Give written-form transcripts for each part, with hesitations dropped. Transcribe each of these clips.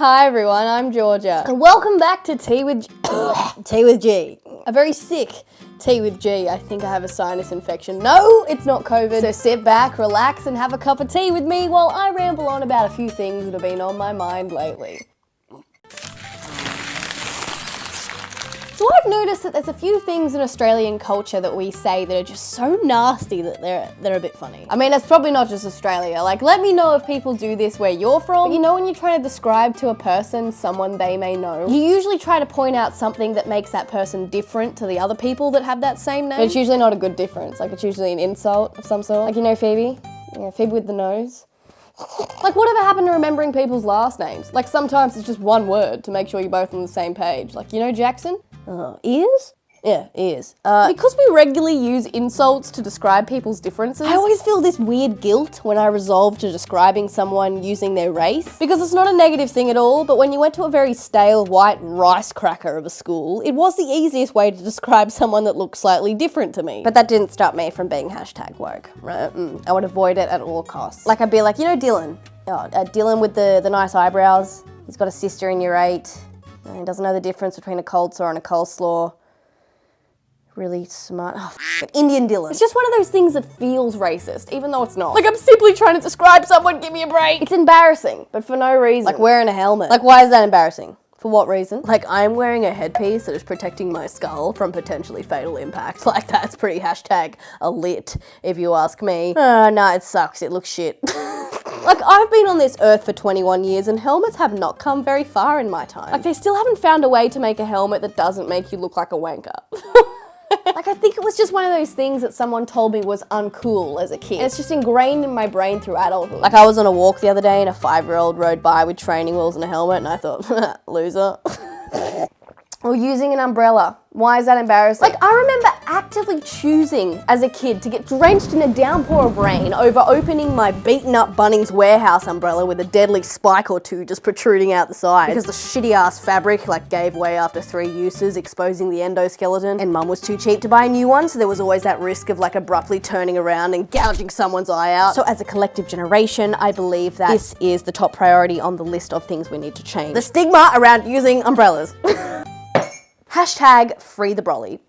Hi everyone, I'm Georgia. And welcome back to Tea with G. A very sick tea with G. I think I have a sinus infection. No, it's not COVID. So sit back, relax, and have a cup of tea with me while I ramble on about a few things that have been on my mind lately. So I've noticed that there's a few things in Australian culture that we say that are just so nasty that they're a bit funny. I mean, it's probably not just Australia. Like, let me know if people do this where you're from. But you know when you're trying to describe to a person someone they may know, you usually try to point out something that makes that person different to the other people that have that same name. But it's usually not a good difference. Like, it's usually an insult of some sort. Like, you know Phoebe? Yeah, Phoebe with the nose. Like, whatever happened to remembering people's last names? Like, sometimes it's just one word to make sure you're both on the same page. Like, you know Jackson? Ears? Yeah, ears. Because we regularly use insults to describe people's differences, I always feel this weird guilt when I resolve to describing someone using their race. Because it's not a negative thing at all, but when you went to a very stale white rice cracker of a school, it was the easiest way to describe someone that looked slightly different to me. But that didn't stop me from being #woke, right? I would avoid it at all costs. Like, I'd be like, you know Dylan? Dylan with the nice eyebrows. He's got a sister in year 8. He doesn't know the difference between a cold sore and a coleslaw. Really smart. Oh, Indian Dylan. It's just one of those things that feels racist, even though it's not. Like, I'm simply trying to describe someone, give me a break. It's embarrassing, but for no reason. Like wearing a helmet. Like, why is that embarrassing? For what reason? Like, I'm wearing a headpiece that is protecting my skull from potentially fatal impact. Like, that's pretty #lit, if you ask me. No, it sucks. It looks shit. Like, I've been on this earth for 21 years and helmets have not come very far in my time. Like, they still haven't found a way to make a helmet that doesn't make you look like a wanker. Like, I think it was just one of those things that someone told me was uncool as a kid. And it's just ingrained in my brain through adulthood. Like, I was on a walk the other day and a 5-year-old rode by with training wheels and a helmet and I thought, loser. Or using an umbrella. Why is that embarrassing? Like, I remember actively choosing as a kid to get drenched in a downpour of rain over opening my beaten up Bunnings Warehouse umbrella with a deadly spike or two just protruding out the side. Because the shitty ass fabric gave way after 3 uses, exposing the endoskeleton, and mum was too cheap to buy a new one, so there was always that risk of abruptly turning around and gouging someone's eye out. So as a collective generation, I believe that this is the top priority on the list of things we need to change. The stigma around using umbrellas. #free the brolly.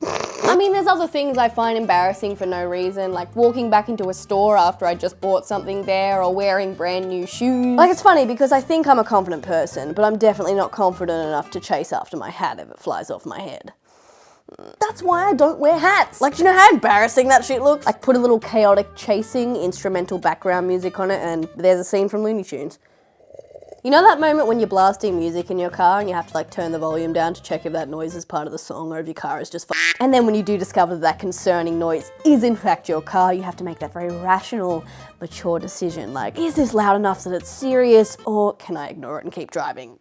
I mean, there's other things I find embarrassing for no reason, like walking back into a store after I just bought something there or wearing brand new shoes. Like, it's funny because I think I'm a confident person, but I'm definitely not confident enough to chase after my hat if it flies off my head. That's why I don't wear hats. Like, do you know how embarrassing that shit looks? Like, put a little chaotic chasing instrumental background music on it and there's a scene from Looney Tunes. You know that moment when you're blasting music in your car and you have to turn the volume down to check if that noise is part of the song or if your car is just And then when you do discover that concerning noise is in fact your car, you have to make that very rational, mature decision. Like, is this loud enough that it's serious or can I ignore it and keep driving?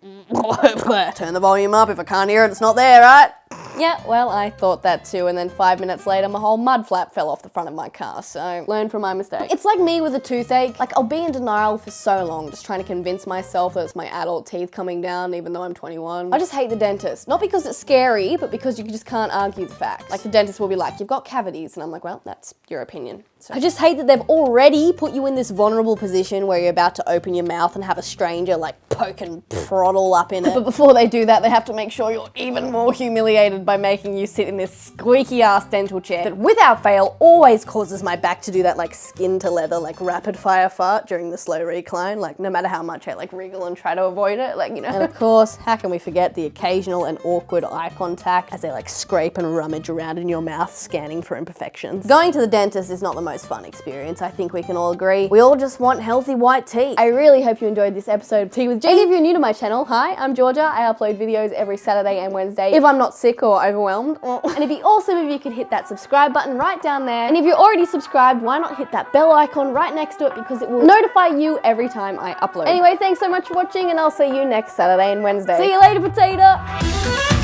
Turn the volume up. If I can't hear it, it's not there, right? Yeah, well, I thought that too, and then 5 minutes later, my whole mud flap fell off the front of my car, so learn from my mistake. It's like me with a toothache. Like, I'll be in denial for so long, just trying to convince myself that it's my adult teeth coming down, even though I'm 21. I just hate the dentist. Not because it's scary, but because you just can't argue the facts. Like, the dentist will be like, you've got cavities, and I'm like, well, that's your opinion. So I just hate that they've already put you in this vulnerable position where you're about to open your mouth and have a stranger poke and prod all up in it. But before they do that, they have to make sure you're even more humiliated by making you sit in this squeaky ass dental chair that without fail always causes my back to do that skin to leather rapid fire fart during the slow recline. No matter how much I wriggle and try to avoid it, you know. And of course, how can we forget the occasional and awkward eye contact as they scrape and rummage around in your mouth scanning for imperfections. Going to the dentist is not the most fun experience. I think we can all agree. We all just want healthy white teeth. I really hope you enjoyed this episode of Tea with G. And if you're new to my channel, hi, I'm Georgia. I upload videos every Saturday and Wednesday if I'm not sick or overwhelmed. And it'd be awesome if you could hit that subscribe button right down there. And if you're already subscribed, why not hit that bell icon right next to it because it will notify you every time I upload. Anyway, thanks so much for watching and I'll see you next Saturday and Wednesday. See you later, potato!